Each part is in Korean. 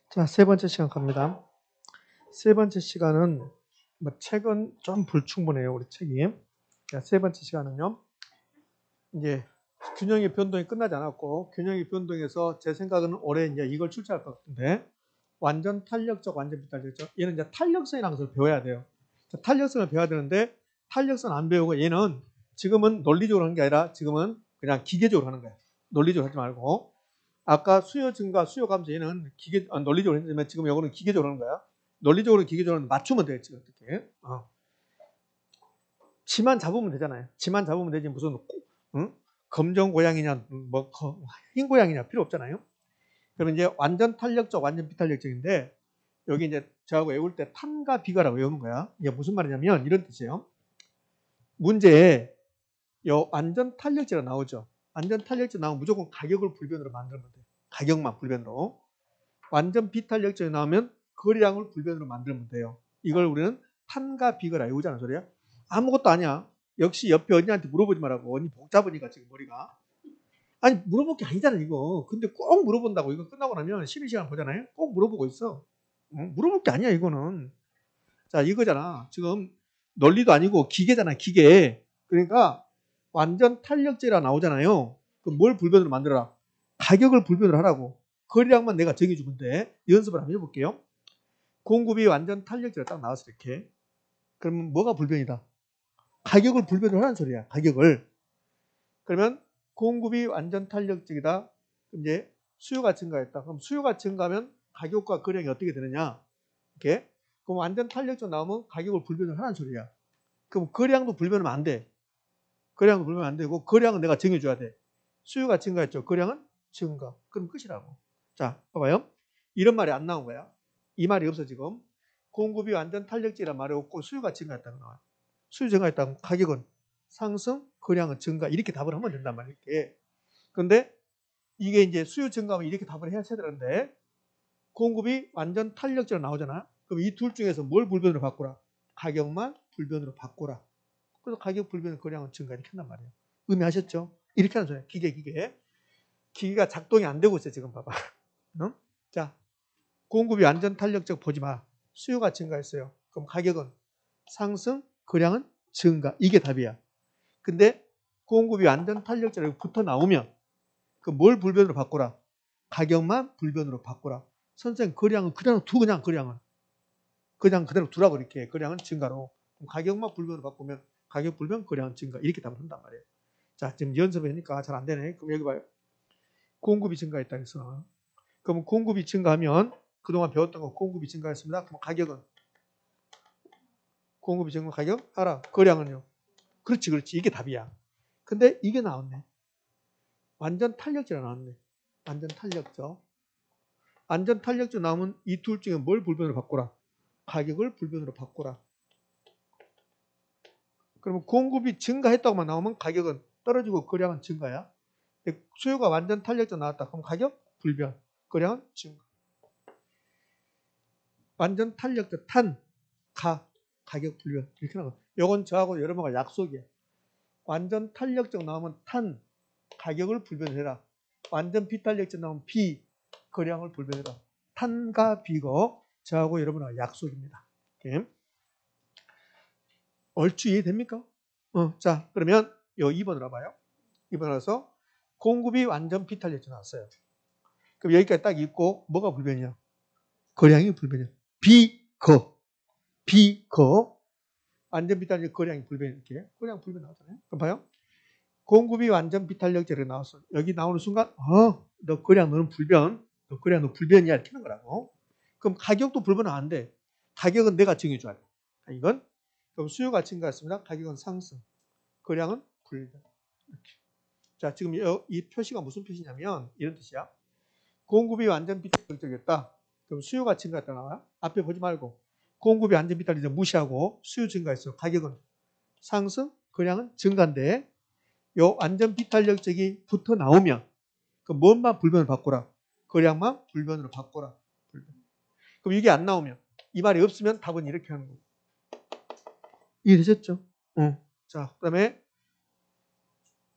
자, 세 번째 시간 갑니다. 세 번째 시간은 책은 좀 불충분해요, 우리 책이. 자, 세 번째 시간은요. 이제 균형의 변동이 끝나지 않았고 균형의 변동에서 제 생각은 올해 이제 이걸 출제할 것 같은데 완전 탄력적, 완전 비탄력적. 얘는 이제 탄력성이라는 것을 배워야 돼요. 자, 탄력성을 배워야 되는데 탄력성 안 배우고 얘는 지금은 논리적으로 하는 게 아니라 지금은 그냥 기계적으로 하는 거예요. 논리적으로 하지 말고. 아까 수요 증가, 수요 감소 얘는 논리적으로 했지만 지금 이거는 기계적으로 하는 거야. 논리적으로 기계적으로 맞추면 돼, 지금 어떻게. 지만 잡으면 되잖아요. 지만 잡으면 되지 무슨 응? 검정 고양이냐 흰 고양이냐 필요 없잖아요. 그러면 이제 완전 탄력적, 완전 비탄력적인데 여기 이제 저하고 외울 때 탄과 비가라고 외우는 거야. 이게 무슨 말이냐면 이런 뜻이에요. 문제에 완전 탄력제가 나오죠. 완전 탄력제 나오면 무조건 가격을 불변으로 만들면 돼. 가격만 불변으로. 완전 비탄력제가 나오면 거래량을 불변으로 만들면 돼요. 이걸 우리는 탄과 비거라 외우자는 소리야. 아무것도 아니야. 역시 옆에 언니한테 물어보지 말라고. 언니 복잡하니까 지금 머리가. 아니 물어볼 게 아니잖아 이거. 근데 꼭 물어본다고. 이거 끝나고 나면 쉬는 시간 보잖아요. 꼭 물어보고 있어. 물어볼 게 아니야 이거는. 자 이거잖아. 지금 논리도 아니고 기계잖아 기계. 그러니까 완전 탄력제라 나오잖아요. 그럼 뭘 불변으로 만들어라? 가격을 불변으로 하라고. 거래량만 내가 정해주면 돼. 연습을 한번 해볼게요. 공급이 완전 탄력제가 딱 나왔어 이렇게. 그러면 뭐가 불변이다? 가격을 불변으로 하라는 소리야. 가격을. 그러면 공급이 완전 탄력적이다. 그럼 이제 수요가 증가했다. 그럼 수요가 증가하면 가격과 거래량이 어떻게 되느냐? 이렇게. 그럼 완전 탄력적 나오면 가격을 불변을 하라는 소리야. 그럼 거래량도 불변하면 안 돼. 거래량도 불변하면 안 되고 거래량은 내가 정해줘야 돼. 수요가 증가했죠. 거래량은 증가. 그럼 끝이라고. 자, 봐봐요. 이런 말이 안 나온 거야. 이 말이 없어 지금. 공급이 완전 탄력적이란 말이 없고 수요가 증가했다고 나와요. 수요 증가했다면 가격은 상승, 거래량은 증가 이렇게 답을 하면 된단 말이에요. 이렇게. 그런데 이게 이제 수요 증가하면 이렇게 답을 해야 되는데 공급이 완전 탄력적으로 나오잖아. 그럼 이 둘 중에서 뭘 불변으로 바꾸라? 가격만 불변으로 바꾸라. 그래서 가격 불변 거래량은 증가 이렇게 한단 말이에요. 의미하셨죠? 이렇게 하는 소리야. 기계. 기계가 작동이 안 되고 있어요. 지금 봐봐. 응? 자, 공급이 완전 탄력적 보지 마. 수요가 증가했어요. 그럼 가격은 상승, 거래량은 증가. 이게 답이야. 근데 공급이 완전 탄력적으로 붙어 나오면 그 뭘 불변으로 바꾸라? 가격만 불변으로 바꾸라. 선생님 거래량은 그대로 두 그냥 거래량은. 그냥 그대로 두라고 이렇게 거래량은 증가로. 그럼 가격만 불변으로 바꾸면 가격 불변, 거래량은 증가. 이렇게 답을 한단 말이에요. 자, 지금 연습을 하니까 잘 안 되네. 그럼 여기 봐요. 공급이 증가했다 해서. 그럼 공급이 증가하면 그동안 배웠던 거 공급이 증가했습니다. 그럼 가격은 공급이 증가 가격 알아. 거래량은요. 그렇지. 이게 답이야. 근데 이게 나왔네. 완전 탄력제가 나왔네. 완전 탄력적. 완전 탄력적 나오면 이 둘 중에 뭘 불변으로 바꾸라? 가격을 불변으로 바꾸라. 그러면 공급이 증가했다고만 나오면 가격은 떨어지고 거래량은 증가야. 수요가 완전 탄력적 나왔다. 그럼 가격 불변, 거래량은 증가. 완전 탄력적 가격 불변 이렇게 나와. 요건 저하고 여러분과 약속이야. 완전 탄력적 나오면 가격을 불변해라. 완전 비탄력적 나오면 거래량을 불변해라. 탄과 비거 저하고 여러분과 약속입니다. 이렇게. 얼추 이해됩니까? 자, 그러면 요 2번으로 와봐요. 2번 와서 공급이 완전 비탄력적 나왔어요. 그럼 여기까지 딱 있고 뭐가 불변이야? 거래량이 불변이야. 비거 완전 비탄력 거래량이 불변 이렇게 거래량 불변 나왔잖아요. 그럼 봐요. 공급이 완전 비탄력제로 나왔어. 여기 나오는 순간 너 거래량 너는 불변. 너 거래량 너 불변이야 이렇게 하는 거라고. 그럼 가격도 불변은 안 돼. 가격은 내가 정해줘야 돼. 이건 그럼 수요가 증가했습니다. 가격은 상승. 거래량은 불변. 이렇게. 자, 지금 이 표시가 무슨 표시냐면 이런 뜻이야. 공급이 완전 비탄력적이었다. 그럼 수요가 증가했다 나와. 앞에 보지 말고 공급이 완전 비탄력적 무시하고 수요 증가했어. 가격은 상승, 거래량은 증가인데 요 완전 비탄력적이 붙어 나오면 그 뭔만 불변을 바꾸라. 거래량만 불변으로 바꾸라. 불변. 그럼 이게 안 나오면 이 말이 없으면 답은 이렇게 하는 거고. 이해되셨죠? 자, 그다음에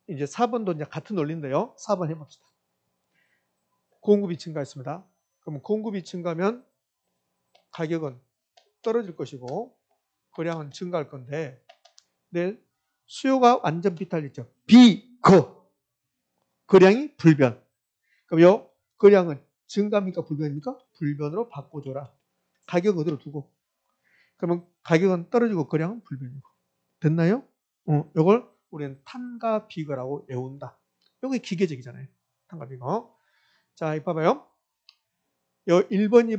이제 4번도 이제 같은 논리인데요. 4번 해봅시다. 공급이 증가했습니다. 그럼 공급이 증가하면 가격은 떨어질 것이고 거량은 증가할 건데, 내 수요가 완전 비탈력적 비거, 거량이 불변. 그럼 요 거량은 증가입니까 불변입니까? 불변으로 바꿔줘라. 가격 그대로 두고. 그러면 가격은 떨어지고 거량은 불변이고. 됐나요? 요걸 우리는 탄과 비거라고 외운다. 요게 기계적이잖아요. 탄과 비거. 자, 이 봐봐요. 요 1번,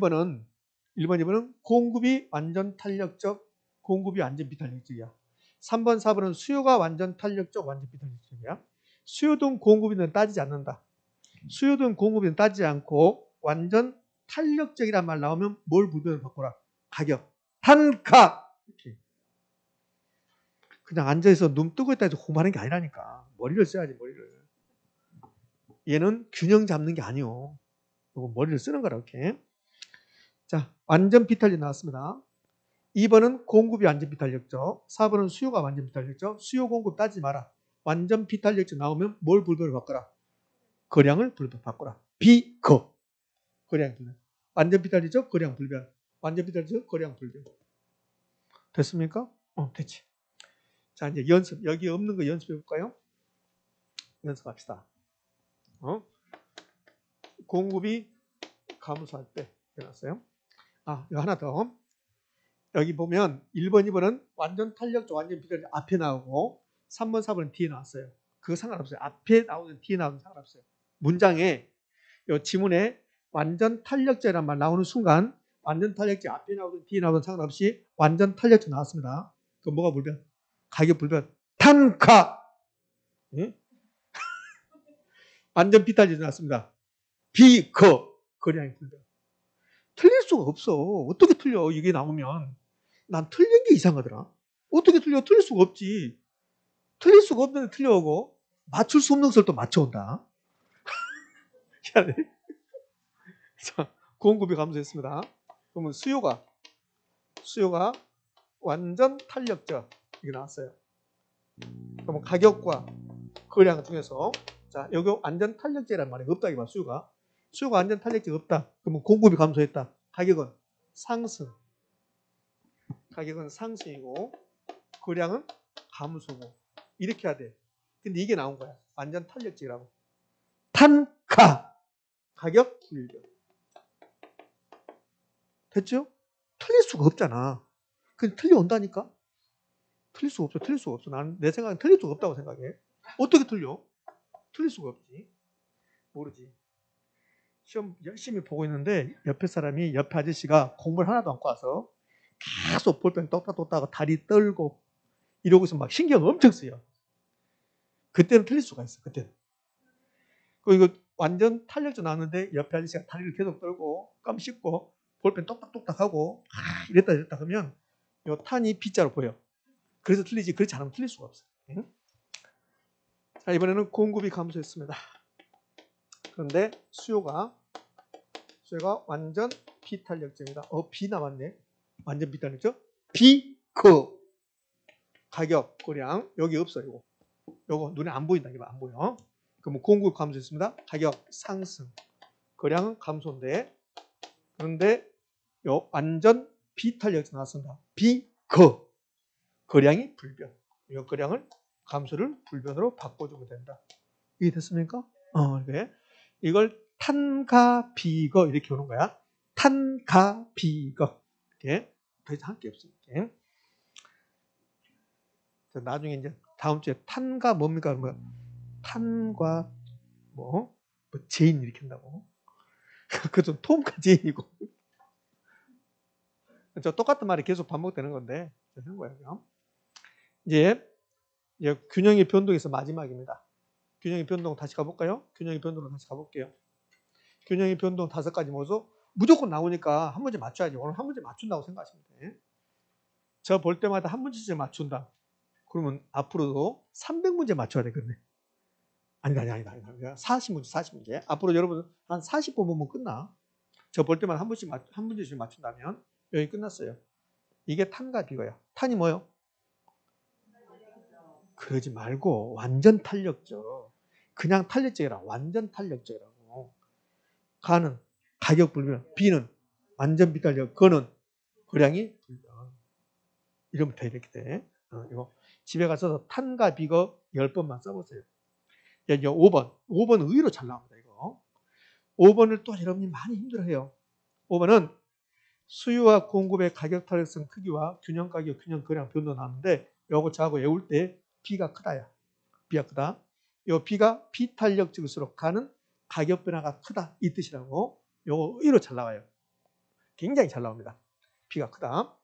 2번은 공급이 완전 탄력적, 공급이 완전 비탄력적이야. 3번, 4번은 수요가 완전 탄력적, 완전 비탄력적이야. 수요든 공급이든 따지지 않는다. 수요든 공급이든 따지지 않고 완전 탄력적이란 말 나오면 뭘 불변으로 바꿔라? 가격. 탄가. 이렇게. 그냥 앉아서 눈 뜨고 있다 해서 공부하는 게 아니라니까. 머리를 써야지, 머리를. 얘는 균형 잡는 게 아니요. 이거 머리를 쓰는 거라, 이렇게. 자, 완전 비탄력 나왔습니다. 2번은 공급이 완전 비탄력적. 4번은 수요가 완전 비탄력적. 수요 공급 따지지 마라. 완전 비탄력적 나오면 뭘 불변으로 바꿔라? 거량을 불변 바꿔라. 비거. 거량 불변. 완전 비탄력적, 거량 불변. 완전 비탄력적, 거량 불변. 됐습니까? 됐지. 자, 이제 연습. 여기 없는 거 연습해 볼까요? 연습합시다. 공급이 감소할 때 해놨어요. 이거 하나 더. 여기 보면 1번, 2번은 완전 탄력적, 완전 비탄력 앞에 나오고 3번, 4번은 뒤에 나왔어요. 그거 상관없어요. 앞에 나오든 뒤에 나오든 상관없어요. 문장에, 이 지문에 완전 탄력적이란 말 나오는 순간 완전 탄력적 앞에 나오든 뒤에 나오든 상관없이 완전 탄력적 나왔습니다. 그럼 뭐가 불변? 가격 불변. 탄가. 응? 완전 비탄력 나왔습니다. 비거. 거량이 불변. 틀릴 수가 없어. 어떻게 틀려? 이게 나오면. 난 틀린 게 이상하더라. 어떻게 틀려? 틀릴 수가 없지. 틀릴 수가 없는데 틀려오고 맞출 수 없는 것을 또 맞춰온다. 자, 공급이 감소했습니다. 그러면 수요가 완전 탄력적 이게 나왔어요. 그러면 가격과 거량 중에서 자, 여기 완전 탄력적이란 말이 없다 이거 수요가 완전 탄력적 없다. 그러면 공급이 감소했다. 가격은 상승. 가격은 상승이고 거량은 감소고 이렇게 해야 돼. 근데 이게 나온 거야. 완전 탄력적이라고. 탄가. 가격 불변. 됐죠? 틀릴 수가 없잖아. 그냥 틀려온다니까? 틀릴 수가 없어. 틀릴 수가 없어. 나는 내 생각엔 틀릴 수가 없다고 생각해. 어떻게 틀려? 틀릴 수가 없지. 모르지. 시험 열심히 보고 있는데 옆에 사람이, 옆에 아저씨가 공부를 하나도 않고 와서 계속 볼펜 똑딱똑딱 다리 떨고 이러고 있으면 막 신경 엄청 쓰여. 그때는 틀릴 수가 있어. 그때는. 그리고 이거 완전 탄력적 나왔는데 옆에 아저씨가 다리를 계속 떨고 껌 씹고 볼펜 똑딱똑딱 하고 이랬다 하면 이 탄이 B자로 보여. 그래서 틀리지. 그렇지 않으면 틀릴 수가 없어. 자, 이번에는 공급이 감소했습니다. 그런데 수요가 완전 비탄력적입니다. B 나왔네. 완전 비탄력적. 비거. 가격, 거량 여기 없어요. 요거 눈에 안 보인다. 이거 안 보여. 그럼 공급 감소했습니다. 가격 상승. 거량은 감소인데 그런데 요 완전 비탄력적 나왔습니다. 비거. 거량이 불변. 이 거량을 감소를 불변으로 바꿔주면 된다. 이게 됐습니까? 이렇게. 이걸 탄가 비거 이렇게 오는 거야. 탄가 비거. 이렇게. 더 이상 할 게 없어. 이렇게. 나중에 이제 다음 주에 탄가 뭡니까? 탄과 제인 이렇게 한다고. 그것도 톰과 제인이고. 저 똑같은 말이 계속 반복되는 건데 하는 거예요. 이제 균형의 변동에서 마지막입니다. 균형의 변동 다시 가볼까요? 균형의 변동으로 다시 가볼게요. 균형의 변동 5가지 모두 무조건 나오니까 한 문제 맞춰야지. 오늘 한 문제 맞춘다고 생각하시면 돼. 저 볼 때마다 한 문제씩 맞춘다. 그러면 앞으로도 300문제 맞춰야 되겠네. 아니다. 40문제. 앞으로 여러분 한 40번 보면 끝나. 저 볼 때마다 한 문제씩 맞춘다면 여기 끝났어요. 이게 탄과 비거야. 탄이 뭐요? 그러지 말고 완전 탄력적. 그냥 탄력적이라 완전 탄력적이라고. 가는 가격 불변. B는 완전 비탄력. 그거는 거량이 불변. 이러면 돼 이렇게 돼. 이거 집에 가서 탄과 비거 10번만 써보세요. 이제 5번. 5번 의외로 잘 나옵니다. 이거. 5번을 또 여러분이 많이 힘들어해요. 5번은 수요와 공급의 가격 탄력성 크기와 균형 가격, 균형 거량 변도 나오는데 요거 저하고 외울 때 B가 크다야. B가 크다. 요 B가 비탄력적일수록 가는 가격 변화가 크다. 이 뜻이라고. 요거 의외로 잘 나와요. 굉장히 잘 나옵니다. B가 크다.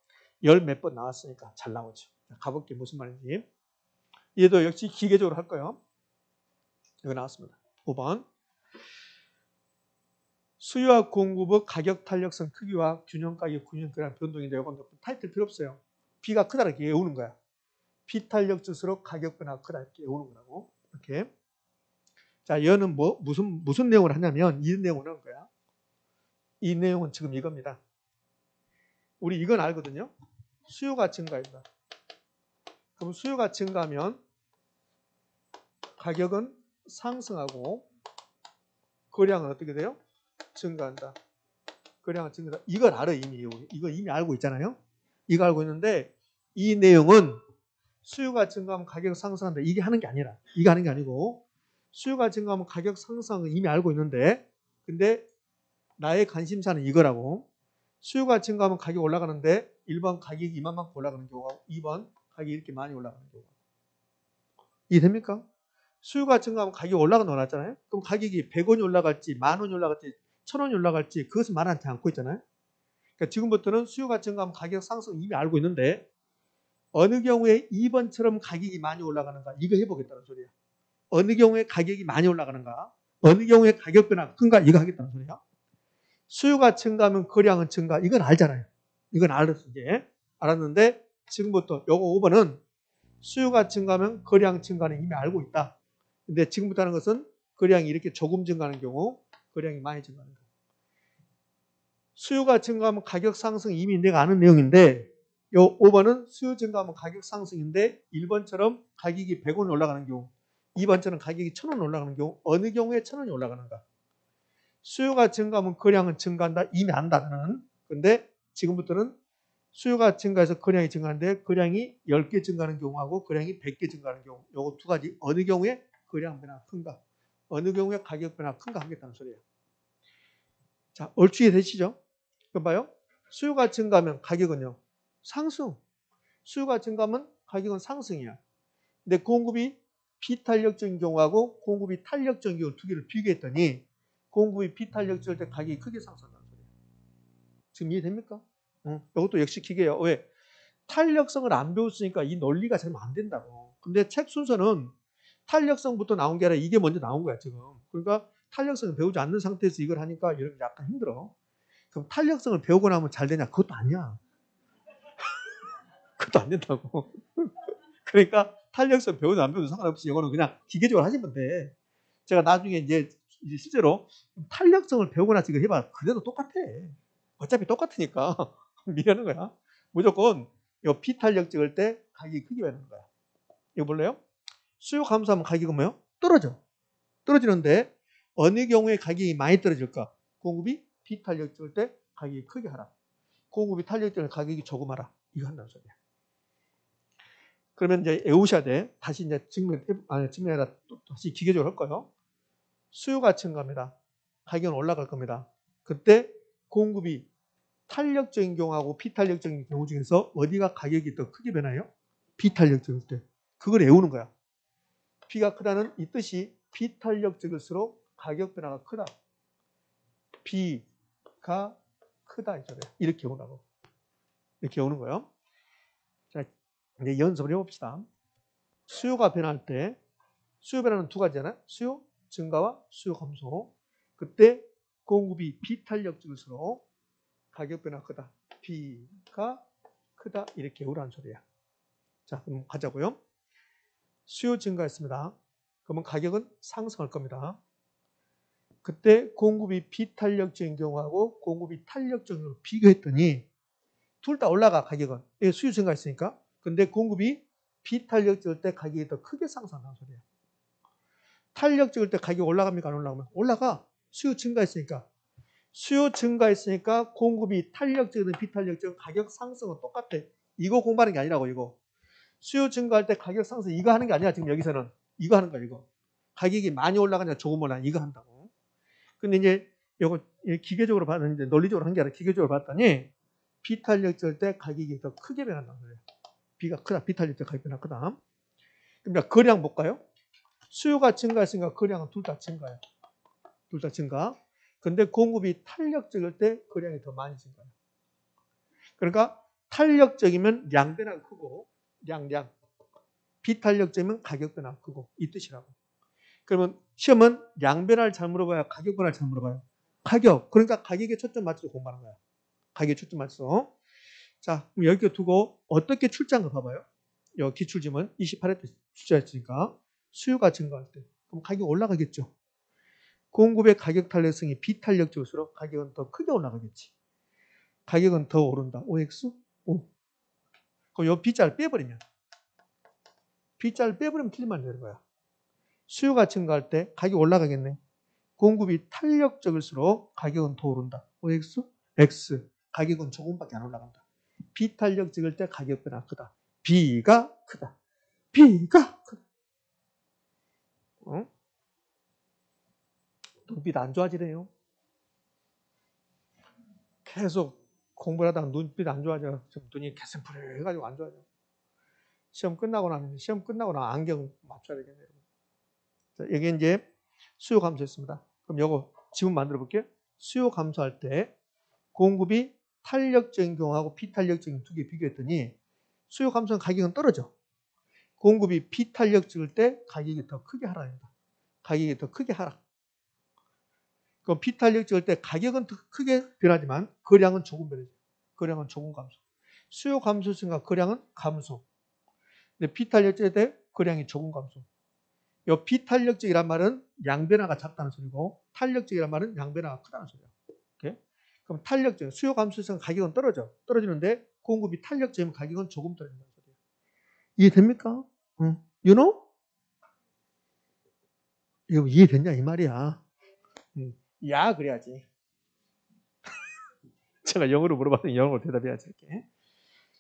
열 몇 번 나왔으니까 잘 나오죠. 가볼게요. 무슨 말인지. 얘도 역시 기계적으로 할 거예요. 이거 나왔습니다. 5번. 수요와 공급의 가격 탄력성 크기와 균형 가격, 균형 거량 변동인데 이건 타이틀 필요 없어요. B가 크다 이렇게 외우는 거야. 비탄력적일수록 가격 변화가 크다 이렇게 외우는 거라고. 이렇게. 자, 얘는 무슨 내용을 하냐면 이 내용을 하는 거야. 이 내용은 지금 이겁니다. 우리 이건 알거든요. 수요가 증가합니다. 그럼 수요가 증가하면 가격은 상승하고 거량은 어떻게 돼요? 증가한다. 거량은 증가한다. 이걸 알아 이미. 이거 이미 알고 있잖아요. 이거 알고 있는데 이 내용은 수요가 증가하면 가격 상승한다. 이게 하는 게 아니라. 이게 하는 게 아니고 수요가 증가하면 가격 상승은 이미 알고 있는데 근데 나의 관심사는 이거라고. 수요가 증가하면 가격이 올라가는데 1번 가격이 이만큼 올라가는 경우가 2번 가격이 이렇게 많이 올라가는 경우가. 이해됩니까? 수요가 증가하면 가격이 올라갔잖아요. 그럼 가격이 100원이 올라갈지 10,000원이 올라갈지 1,000원이 올라갈지 그것은 말하지 않고 있잖아요. 그러니까 지금부터는 수요가 증가하면 가격 상승 이미 알고 있는데 어느 경우에 2번처럼 가격이 많이 올라가는가 이거 해보겠다는 소리야. 어느 경우에 가격이 많이 올라가는가 어느 경우에 가격 변화가 큰가 이거 하겠다는 소리야. 수요가 증가하면 거량은 증가. 이건 알잖아요. 이건 알았어 이제. 알았는데 지금부터 요거 5번은 수요가 증가하면 거량 증가는 이미 알고 있다. 근데 지금부터 하는 것은 거량이 이렇게 조금 증가하는 경우 거량이 많이 증가하는 경우. 수요가 증가하면 가격 상승 이미 내가 아는 내용인데 요 5번은 수요 증가하면 가격 상승인데 1번처럼 가격이 100원 올라가는 경우 2번처럼 가격이 1,000원 올라가는 경우 어느 경우에 1,000원이 올라가는가. 수요가 증가하면 거량은 증가한다. 이미 안다는. 근데 지금부터는 수요가 증가해서 거량이 증가하는데 거량이 10개 증가하는 경우하고 거량이 100개 증가하는 경우. 요거 두 가지. 어느 경우에 거량 변화가 큰가. 어느 경우에 가격 변화가 큰가 하겠다는 소리예요. 자, 얼추 이해되시죠? 그럼 봐요. 수요가 증가하면 가격은요. 상승. 수요가 증가하면 가격은 상승이야. 근데 공급이 비탄력적인 경우하고 공급이 탄력적인 경우 두 개를 비교했더니 공급이 비탄력적일 때 가격이 크게 상승한다는 소리예요. 지금 이해됩니까? 이것도 역시 기계예요. 왜? 탄력성을 안 배웠으니까 이 논리가 잘 안 된다고. 근데 책 순서는 탄력성부터 나온 게 아니라 이게 먼저 나온 거야 지금. 그러니까 탄력성을 배우지 않는 상태에서 이걸 하니까 여러분 약간 힘들어. 그럼 탄력성을 배우고 나면 잘 되냐? 그것도 아니야. 그것도 안 된다고. 그러니까 탄력성 배우든 안 배우든 상관없이 이거는 그냥 기계적으로 하시면 돼. 제가 나중에 이제 실제로 탄력성을 배우거나 지금 해봐. 그래도 똑같아. 어차피 똑같으니까 미라는 거야. 무조건 이 비탄력 찍을 때 가격이 크게 되는 거야. 이거 볼래요? 수요 감소하면 가격은 뭐요? 떨어져. 떨어지는데 어느 경우에 가격이 많이 떨어질까? 공급이 비탄력 찍을 때 가격이 크게 하라. 공급이 탄력 찍을 때 가격이 조금 하라. 이거 한다는 소리야. 그러면 이제 외우셔야 돼. 다시 이제 증명해라. 다시 기계적으로 할 거예요. 수요가 증가합니다. 가격은 올라갈 겁니다. 그때 공급이 탄력적인 경우하고 비탄력적인 경우 중에서 어디가 가격이 더 크게 변해요? 비탄력적일 때. 그걸 외우는 거야. B가 크다는 이 뜻이 비탄력적일수록 가격 변화가 크다. B가 크다. 이렇게 외우라고. 이렇게 외우는 거예요. 자, 이제 연습을 해봅시다. 수요가 변할 때 수요 변화는 두 가지잖아요. 수요 증가와 수요 감소. 그때 공급이 비탄력적일수록 가격 변화가 크다. B가 크다. 이렇게 외우라는 소리야. 자, 그럼 가자고요. 수요 증가했습니다. 그러면 가격은 상승할 겁니다. 그때 공급이 비탄력적인 경우하고 공급이 탄력적인 경우 비교했더니 둘 다 올라가 가격은. 수요 증가했으니까. 근데 공급이 비탄력적일 때 가격이 더 크게 상승한다는 소리야. 탄력적일 때 가격이 올라갑니까? 안 올라가면? 올라가. 수요 증가했으니까. 수요 증가했으니까 공급이 탄력적이든 비탄력적이든 가격 상승은 똑같아. 이거 공부하는 게 아니라고 이거. 수요 증가할 때 가격 상승 이거 하는 게 아니야. 지금 여기서는 이거 하는 거야 이거. 가격이 많이 올라가냐 조금 올라가냐 이거 한다고. 근데 이제 이거 기계적으로 봤는데 논리적으로 한 게 아니라 기계적으로 봤더니 비탄력적일 때 가격이 더 크게 변한다는 거예요. B가 크다. 비탄력적 가격 변화 크다. 그럼 거래량 볼까요? 수요가 증가했으니까 거래량은 둘 다 증가해요. 둘 다 증가. 근데 공급이 탄력적일 때 거래량이 더 많이 증가해요. 그러니까 탄력적이면 량 변화가 크고 량. 비탄력적이면 가격 변화가 크고 이 뜻이라고. 그러면 시험은 양 변화를 잘 물어봐요? 가격 변화를 잘 물어봐요? 가격. 그러니까 가격에 초점 맞춰서 공부하는 거야. 가격에 초점 맞춰서. 자, 그럼 여기 두고 어떻게 출제한 거 봐봐요. 여기 기출지문 28회 때 출제했으니까 수요가 증가할 때 그럼 가격 올라가겠죠. 공급의 가격 탄력성이 비탄력적일수록 가격은 더 크게 올라가겠지. 가격은 더 오른다. OX? O. 그럼 요 B자를 빼버리면 B자를 빼버리면 틀린말 되는 거야. 수요가 증가할 때 가격이 올라가겠네. 공급이 탄력적일수록 가격은 더 오른다. OX? X. 가격은 조금밖에 안 올라간다. 비탄력적일 때 가격 변화 크다. B가 크다. B가 크다. 어? 눈빛 안 좋아지네요. 계속 공부를 하다가 눈빛 안 좋아져. 좀 눈이 개슴푸레해가지고 안 좋아져. 시험 끝나고 나면 시험 끝나고 나 안경 맞춰야 되겠네요. 자, 여기 이제 수요 감소했습니다. 그럼 요거 지문 만들어 볼게요. 수요 감소할 때 공급이 탄력적인 경우하고 비탄력적인 두 개 비교했더니 수요 감소는 가격은 떨어져. 공급이 비탄력적일 때 가격이 더 크게 하락한다. 가격이 더 크게 하락. 그럼 비탄력적일 때 가격은 더 크게 변하지만 거량은 조금 변하죠. 거량은 조금 감소. 수요 감소성과 거량은 감소. 근데 비탄력적일 때 거량이 조금 감소. 이 비탄력적이란 말은 양변화가 작다는 소리고 탄력적이란 말은 양변화가 크다는 소리야. 오케이? 그럼 탄력적, 수요 감소성 가격은 떨어지는데 공급이 탄력적이면 가격은 조금 떨어진다는 소리야. 이해됩니까? 응. You know? 이거 이해됐냐 이 말이야. 야 그래야지. 제가 영어로 물어봤더니 영어로 대답해야지 이렇게.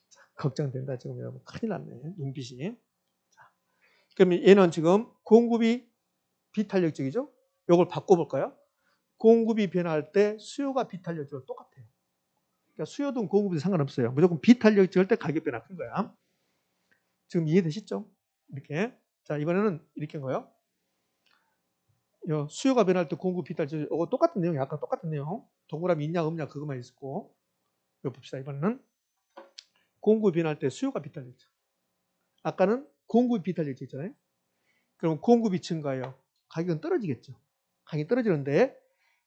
자, 걱정된다 지금 여러분. 큰일 났네 눈빛이. 자, 그러면 얘는 지금 공급이 비탄력적이죠? 이걸 바꿔볼까요? 공급이 변할 때 수요가 비탄력적으로 똑같아요. 그러니까 수요든 공급든 상관없어요. 무조건 비탄력적일 때 가격 변화 큰 거야. 지금 이해되시죠? 이렇게. 자, 이번에는 이렇게 한 거예요. 수요가 변할 때 공급 비탄력, 이거 똑같은 내용이 아까 똑같은 내용. 동그라미 있냐 없냐 그것만 있었고. 이거 봅시다. 이번에는 공급이 변할 때 수요가 비탄력적. 아까는 공급이 비탄력적 있잖아요. 그럼 공급이 증가해요. 가격은 떨어지겠죠. 가격이 떨어지는데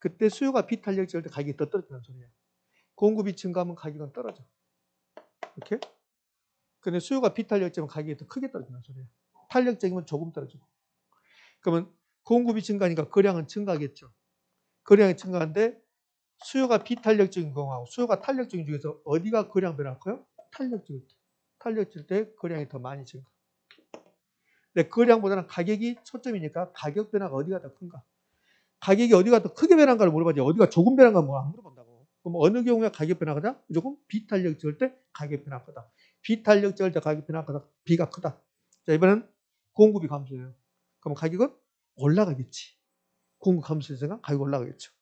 그때 수요가 비탄력적일 때 가격이 더 떨어진다는 소리예요. 공급이 증가하면 가격은 떨어져. 이렇게. 근데 수요가 비탄력적이면 가격이 더 크게 떨어진다는 소리예요. 탄력적이면 조금 떨어지고. 그러면 공급이 증가하니까 거량은 증가하겠죠. 거량이 증가하는데 수요가 비탄력적인 경우하고 수요가 탄력적인 중에서 어디가 거량 변할까요? 탄력적일 때. 탄력적일 때 거량이 더 많이 증가. 근데 거량보다는 가격이 초점이니까 가격 변화가 어디가 더 큰가? 가격이 어디가 더 크게 변한가를 물어봐야지 어디가 조금 변한가 뭐 안 물어본다고. 그럼 어느 경우에 가격 변화가 무조건 비탄력적일 때 가격 변화가 크다. 비탄력적일 때 가격 변화가 크다. B가 크다. 자, 이번엔 공급이 감소해요. 그럼 가격은 올라가겠지. 공급 감소해서 가격 올라가겠죠.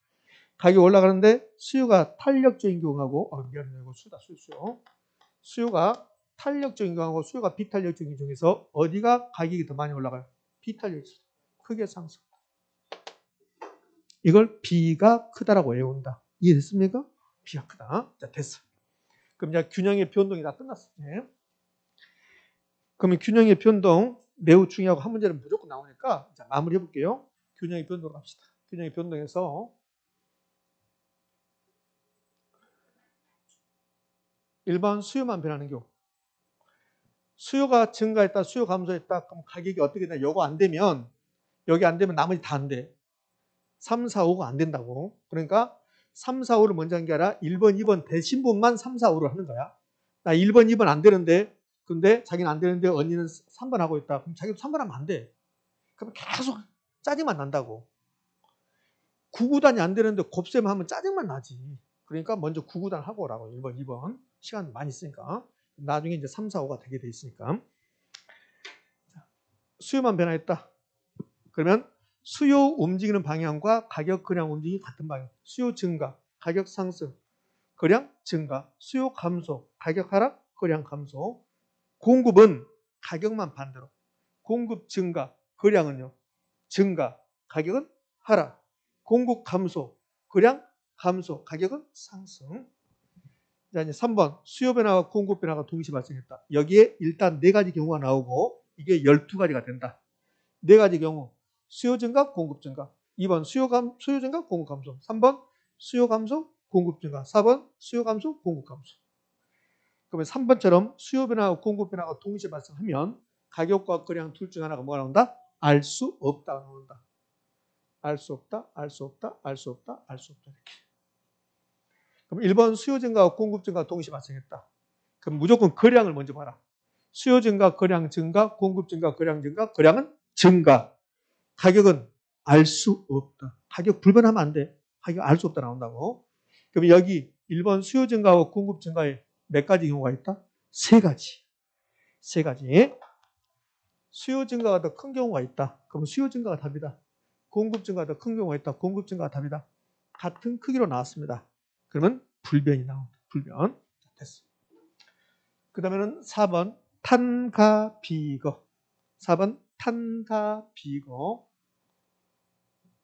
가격이 올라가는데 수요가 탄력적인 경우하고 미안해요. 이거 수요. 수요가 탄력적인 경우하고 수요가 비탄력적인 중에서 어디가 가격이 더 많이 올라가요? 비탄력적. 크게 상승. 이걸 B가 크다라고 외운다. 이해됐습니까? B가 크다. 자, 됐어. 그럼 이제 균형의 변동이 다 끝났어. 네. 그러면 균형의 변동 매우 중요하고 한 문제는 무조건 나오니까 자, 마무리해 볼게요. 균형의 변동 합시다. 균형의 변동에서 1번 수요만 변하는 경우. 수요가 증가했다, 수요 감소했다. 그럼 가격이 어떻게 되냐? 요거 안 되면 여기 안 되면 나머지 다 안 돼. 3, 4, 5가 안 된다고. 그러니까 3, 4, 5를 먼저 한 게 아니라 1번, 2번 대신 분만 3, 4, 5를 하는 거야. 나 1번, 2번 안 되는데 근데 자기는 안 되는데 언니는 3번 하고 있다. 그럼 자기도 3번 하면 안 돼. 그럼 계속 짜증만 난다고. 9구단이 안 되는데 곱셈 하면 짜증만 나지. 그러니까 먼저 9구단 하고 오라고. 1번, 2번. 시간 많이 쓰니까. 나중에 이제 3, 4, 5가 되게 돼 있으니까. 수요만 변화했다. 그러면 수요 움직이는 방향과 가격 거량 움직임이 같은 방향. 수요 증가, 가격 상승, 거량 증가, 수요 감소, 가격 하락, 거량 감소. 공급은 가격만 반대로. 공급 증가, 거량은요. 증가, 가격은 하락. 공급 감소, 거량 감소, 가격은 상승. 자, 이제 3번 수요 변화와 공급 변화가 동시에 발생했다. 여기에 일단 4가지 경우가 나오고 이게 12가지가 된다. 4가지 경우 수요 증가, 공급 증가. 2번 수요 증가, 공급 감소. 3번 수요 감소, 공급 증가. 4번 수요 감소, 공급 감소. 그러면 3번처럼 수요 변화와 공급 변화가 동시에 발생하면 가격과 거량 둘 중 하나가 뭐가 나온다? 알 수 없다가 나온다. 알 수 없다, 알 수 없다, 알 수 없다, 알 수 없다 이렇게. 그럼 1번 수요 증가와 공급 증가가 동시에 발생했다. 그럼 무조건 거량을 먼저 봐라. 수요 증가, 거량 증가, 공급 증가, 거량 증가, 거량은 증가. 가격은 알 수 없다. 가격 불변하면 안 돼. 가격 알 수 없다 나온다고. 그럼 여기 1번 수요 증가와 공급 증가에 몇 가지 경우가 있다? 3가지. 3가지. 수요 증가가 더 큰 경우가 있다. 그럼 수요 증가가 답이다. 공급 증가가 더 큰 경우가 있다. 공급 증가가 답이다. 같은 크기로 나왔습니다. 그러면 불변이 나온다. 불변. 됐어. 그 다음에는 4번 탄가 비거. 4번 탄가 비거.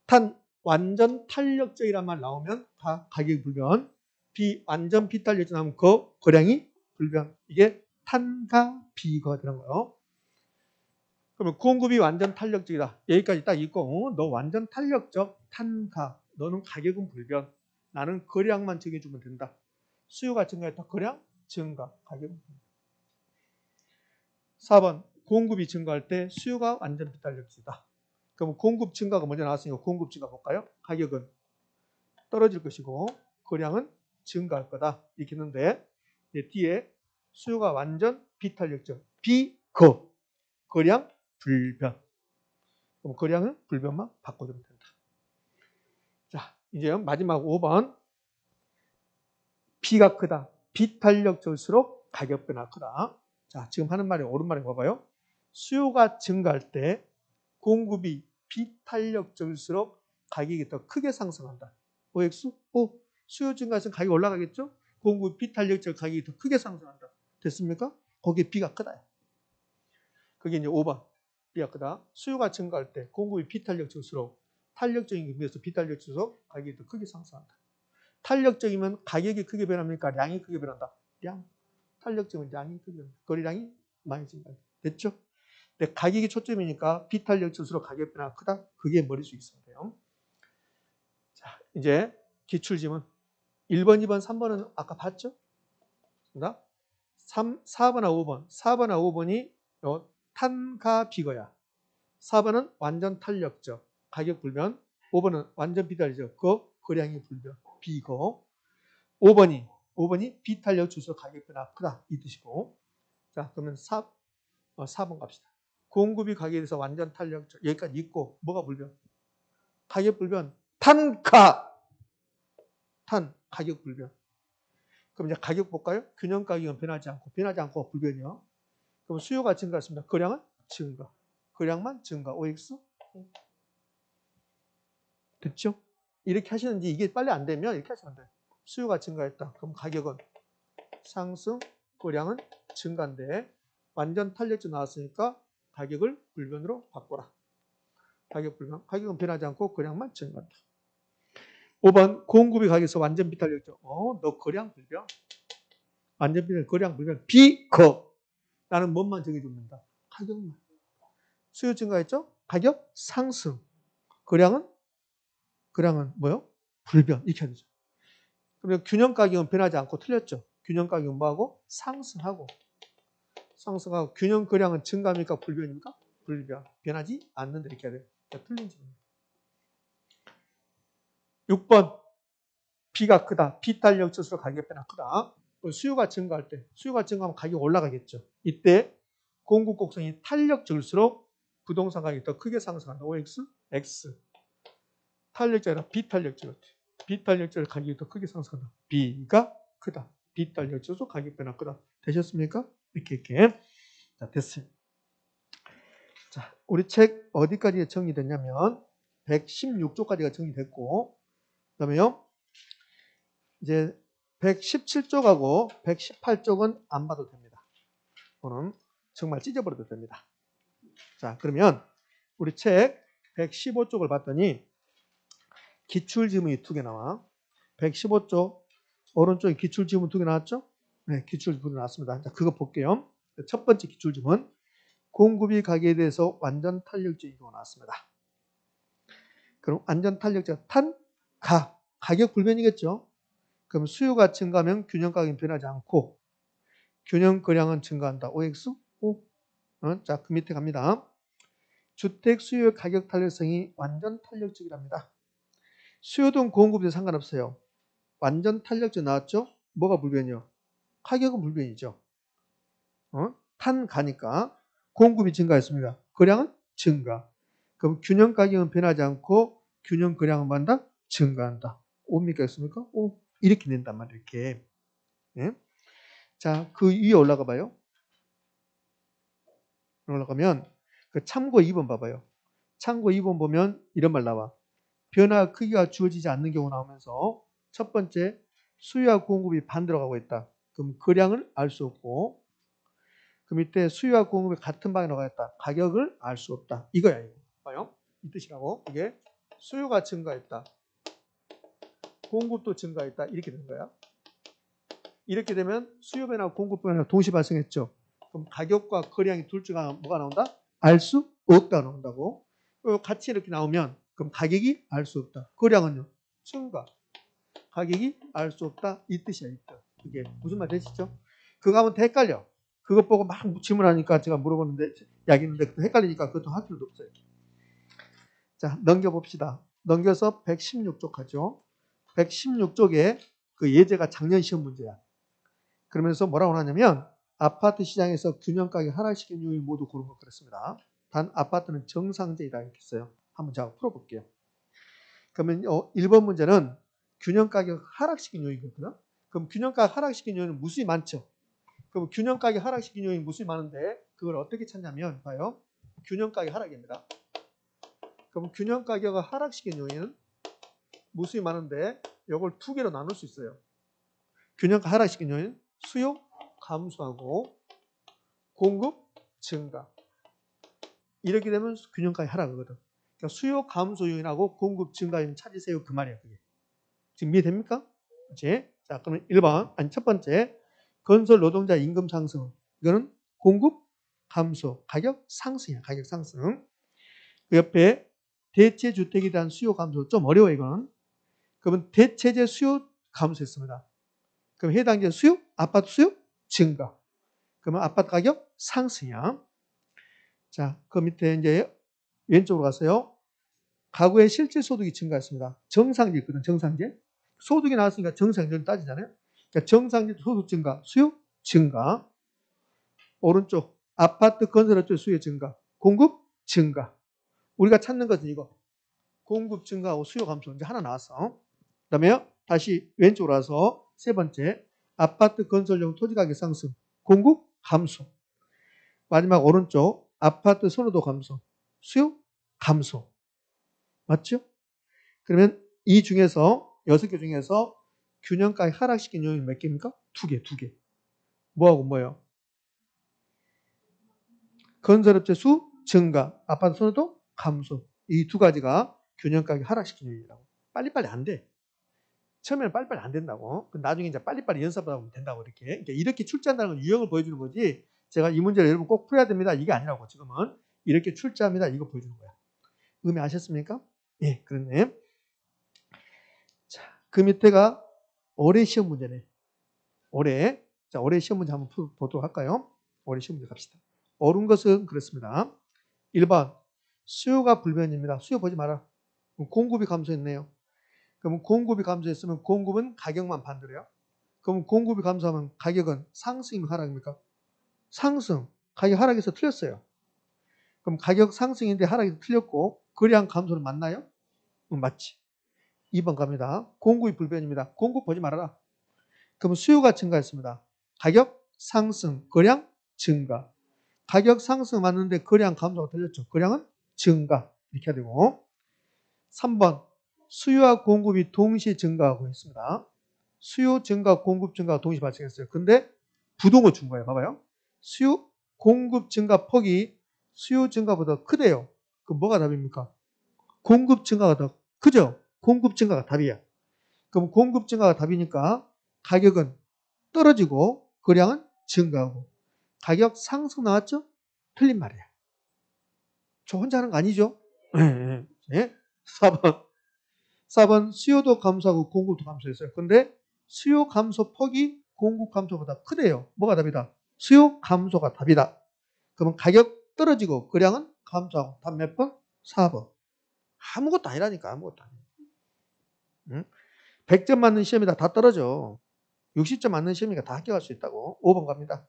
탄 완전 탄력적이란 말 나오면 다 가격이 불변. 비 완전 비탄력적 나오면 거량이 불변. 이게 탄가 비거가 되는 거예요. 그러면 공급이 완전 탄력적이다. 여기까지 딱 있고 너 완전 탄력적 탄가. 너는 가격은 불변. 나는 거량만 정해주면 된다. 수요가 증가했다. 거량 증가. 가격은 불변. 4번 공급이 증가할 때 수요가 완전 비탄력적이다. 그럼 공급 증가가 먼저 나왔으니까 공급 증가 볼까요? 가격은 떨어질 것이고 거량은 증가할 거다. 이렇게 했는데 뒤에 수요가 완전 비탄력적. 비거. 거량 불변. 그럼 거량은 불변만 바꿔주면 된다. 자, 이제 마지막 5번. B가 크다. 비탄력적일수록 가격 변화가 크다. 자, 지금 하는 말이 옳은 말인 거 봐요. 수요가 증가할 때 공급이 비탄력적일수록 가격이 더 크게 상승한다. OX? 수요 증가해서 가격이 올라가겠죠? 공급이 비탄력적 가격이 더 크게 상승한다. 됐습니까? 거기에 B가 크다. 그게 이제 5번. B가 크다. 수요가 증가할 때 공급이 비탄력적일수록 탄력적인 게 비해서 비탄력적일수록 가격이 더 크게 상승한다. 탄력적이면 가격이 크게 변합니까? 량이 크게 변한다. 량. 탄력적이면 량이 크게 변한다. 거래량이 많이 증가한다. 됐죠? 근데 가격이 초점이니까 비탄력적일수록 가격 변화가 크다. 그게 머릿속에 있어야 돼요. 자, 이제 기출지문 1번, 2번, 3번은 아까 봤죠? 4번하고 5번. 4번하고 5번이 탄가 비거야. 4번은 완전 탄력적. 가격 불변. 5번은 완전 비탄력적. 거량이 불변. 비거. 5번이 비탄력 주소 가격 변화 크다. 이 뜻이고. 자, 그러면 4번 갑시다. 공급이 가격에 대해서 완전 탄력적. 여기까지 있고, 뭐가 불변? 가격 불변. 가격 불변. 그럼 이제 가격 볼까요? 균형 가격은 변하지 않고 불변이요. 그럼 수요가 증가했습니다. 거량은 증가. 거량만 증가. OX. 됐죠? 이렇게 하시는지 이게 빨리 안 되면 이렇게 하시면 돼요. 수요가 증가했다. 그럼 가격은 상승, 거량은 증가인데 완전 탄력적 나왔으니까 가격을 불변으로 바꿔라. 가격 불변. 가격은 변하지 않고 거량만 증가한다. 5번 공급이 가격에서 완전 비탄력적. 너 거량 불변. 완전 비탄력 거량 불변. 비거. 나는 뭔만 정해주면 된다. 가격만. 수요 증가했죠? 가격 상승. 거량은 뭐요? 불변. 이렇게 해야 되죠. 그러면 균형 가격은 변하지 않고 틀렸죠. 균형 가격은 뭐하고? 상승하고 균형 거량은 증가입니까? 불변입니까? 불변. 변하지 않는다. 이렇게 해야 돼요. 틀린 질문입니다. 6번. B가 크다. 비탄력적으로 가격 변화 크다. 수요가 증가할 때, 수요가 증가하면 가격이 올라가겠죠. 이때 공급 곡선이 탄력적일수록 부동산 가격이 더 크게 상승한다. OX, X. 탄력적이 아니라 비탄력적. 비탄력적 가격이 더 크게 상승한다. B가 크다. 비탄력적으로 가격 변화 크다. 되셨습니까? 이렇게. 자, 됐어요. 자, 우리 책 어디까지 정리됐냐면 116쪽까지가 정리됐고, 그다음에요. 이제 117쪽하고 118쪽은 안 봐도 됩니다. 그거는 정말 찢어버려도 됩니다. 자, 그러면 우리 책 115쪽을 봤더니 기출지문이 2개 나와. 115쪽 오른쪽에 기출지문 2개 나왔죠? 네, 기출지문 나왔습니다. 자, 그거 볼게요. 첫 번째 기출지문. 공급이 가격에 대해서 완전 탄력적이고 나왔습니다. 그럼 완전 탄력적 가격 불변이겠죠? 그럼 수요가 증가하면 균형 가격이 변하지 않고 균형 거량은 증가한다. OX? O? 자, 그 밑에 갑니다. 주택 수요 가격 탄력성이 완전 탄력적이랍니다. 수요든 공급도 상관없어요. 완전 탄력적 나왔죠? 뭐가 불변이요? 가격은 불변이죠. 가니까 공급이 증가했습니다. 거량은 증가. 그럼 균형 가격은 변하지 않고 균형 거량은 뭐한다? 증가한다. 옵니까? 있습니까? 오. 이렇게 낸단 말이에요. 이렇게. 예? 자, 그 위에 올라가 봐요. 올라가면 그 참고 2번 봐봐요. 참고 2번 보면 이런 말 나와. 변화 크기가 주어지지 않는 경우 나오면서 첫 번째 수요와 공급이 반대로 가고 있다. 그럼 거량을 알 수 없고 그 밑에 수요와 공급이 같은 방향으로 가겠다. 가격을 알 수 없다. 이거야. 이거. 봐요. 이 뜻이라고. 이게 수요가 증가했다. 공급도 증가했다. 이렇게 되는 거야. 이렇게 되면 수요 변화, 공급 변화가 동시 발생했죠. 그럼 가격과 거량이 둘 중 하나 뭐가 나온다? 알 수 없다 나온다고. 같이 이렇게 나오면 그럼 가격이 알 수 없다. 거량은요? 증가. 가격이 알 수 없다. 이 뜻이야. 이 뜻. 이게 무슨 말 되시죠? 그거 하면 헷갈려. 그것 보고 막 질문하니까 제가 물어보는데 이야기했는데 헷갈리니까 그것도 할 필요도 없어요. 자, 넘겨봅시다. 넘겨서 116쪽 하죠. 116쪽에 그 예제가 작년 시험 문제야. 그러면서 뭐라고 하냐면 아파트 시장에서 균형 가격 하락시킨 요인 모두 고른 것 그렇습니다. 단 아파트는 정상적이다 이렇게 했어요. 한번 제가 풀어볼게요. 그러면 1번 문제는 균형 가격 하락시킨 요인이거든요. 그럼 균형 가격 하락시킨 요인은 무수히 많죠. 그럼 균형 가격 하락시킨 요인이 무수히 많은데 그걸 어떻게 찾냐면 봐요. 균형 가격 하락입니다. 그럼 균형 가격을 하락시킨 요인은 무수히 많은데 이걸 두 개로 나눌 수 있어요. 균형 가격 하락시킨 요인 수요 감소하고 공급 증가. 이렇게 되면 균형 가격 하락이거든. 그러니까 수요 감소 요인하고 공급 증가 요인 찾으세요. 그 말이야. 그게. 지금 이해됩니까? 이제 자, 그러면 1번 아니 첫 번째 건설 노동자 임금 상승. 이거는 공급 감소, 가격 상승이야. 가격 상승. 그 옆에 대체 주택에 대한 수요 감소. 좀 어려워 이거는. 그러면 대체재 수요 감소했습니다. 그럼 해당재 수요? 아파트 수요? 증가. 그러면 아파트 가격 상승이야. 자, 그 밑에 이제 왼쪽으로 가서요. 가구의 실질 소득이 증가했습니다. 정상재 있거든, 정상재. 소득이 나왔으니까 정상재를 따지잖아요. 그러니까 정상재 소득 증가, 수요 증가. 오른쪽 아파트 건설업체 수요 증가, 공급 증가. 우리가 찾는 것은 이거. 공급 증가하고 수요 감소 이제 하나 나왔어. 그다음에 다시 왼쪽으로 와서 세 번째 아파트 건설용 토지 가격 상승, 공급 감소. 마지막 오른쪽 아파트 선호도 감소, 수요 감소. 맞죠? 그러면 이 중에서 6개 중에서 균형가격 하락시킨 요인이 몇 개입니까? 2개. 뭐하고 뭐예요? 건설업체 수 증가, 아파트 선호도 감소. 이 두 가지가 균형가격 하락시킨 요인이라고. 빨리빨리 안 돼. 처음에는 빨리빨리 안 된다고. 나중에 이제 빨리빨리 연습하다 보면 된다고 이렇게. 그러니까 이렇게 출제한다는 건 유형을 보여주는 거지. 제가 이 문제를 여러분 꼭 풀어야 됩니다. 이게 아니라고 지금은. 이렇게 출제합니다. 이거 보여주는 거야. 의미 아셨습니까? 예, 그렇네. 자, 그 밑에가 올해 시험 문제네. 올해. 자, 올해 시험 문제 한번 보도록 할까요? 올해 시험 문제 갑시다. 옳은 것은 그렇습니다. 1번. 수요가 불변입니다. 수요 보지 마라. 공급이 감소했네요. 그럼 공급이 감소했으면 공급은 가격만 반대로요. 그럼 공급이 감소하면 가격은 상승입니까 하락입니까? 상승. 가격 하락에서 틀렸어요. 그럼 가격 상승인데 하락에서 틀렸고 거래량 감소는 맞나요? 맞지. 2번 갑니다. 공급이 불변입니다. 공급 보지 말아라. 그럼 수요가 증가했습니다. 가격 상승, 거량 증가. 가격 상승 맞는데 거량 감소가 들렸죠. 거량은 증가. 이렇게 해야 되고. 3번 수요와 공급이 동시에 증가하고 있습니다. 수요 증가, 공급 증가가 동시에 발생했어요. 근데 부동을 준 거예요. 봐봐요. 수요, 공급 증가 폭이 수요 증가보다 크대요. 그럼 뭐가 답입니까? 공급 증가가 더 크죠? 공급 증가가 답이야. 그럼 공급 증가가 답이니까 가격은 떨어지고 거량은 증가하고 가격 상승 나왔죠? 틀린 말이야. 저 혼자 하는 거 아니죠? 네. 4번 수요도 감소하고 공급도 감소했어요. 근데 수요 감소 폭이 공급 감소보다 크대요. 뭐가 답이다? 수요 감소가 답이다. 그러면 가격 떨어지고 거량은 감소하고 답 몇 번? 4번. 아무것도 아니라니까. 아무것도 아니야. 응? 100점 맞는 시험이다. 다 떨어져. 60점 맞는 시험이니까 다 합격할 수 있다고. 5번 갑니다.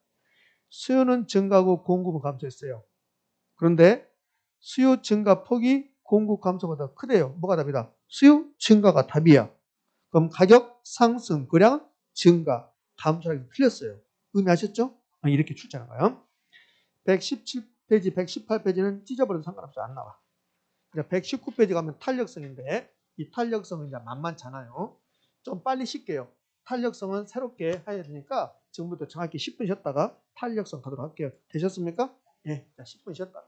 수요는 증가하고 공급은 감소했어요. 그런데 수요 증가 폭이 공급 감소보다 크대요. 뭐가 답이다? 수요 증가가 답이야. 그럼 가격 상승, 거량 증가, 감소하기 틀렸어요. 의미하셨죠? 이렇게 출제하는 거예요. 117페이지, 118페이지는 찢어버려도 상관없어요. 안 나와. 119페이지 가면 탄력성인데 이 탄력성은 이제 만만찮아요. 좀 빨리 쉴게요. 탄력성은 새롭게 해야 되니까 지금부터 정확히 10분 쉬었다가 탄력성 가도록 할게요. 되셨습니까? 예, 자 10분 쉬었다.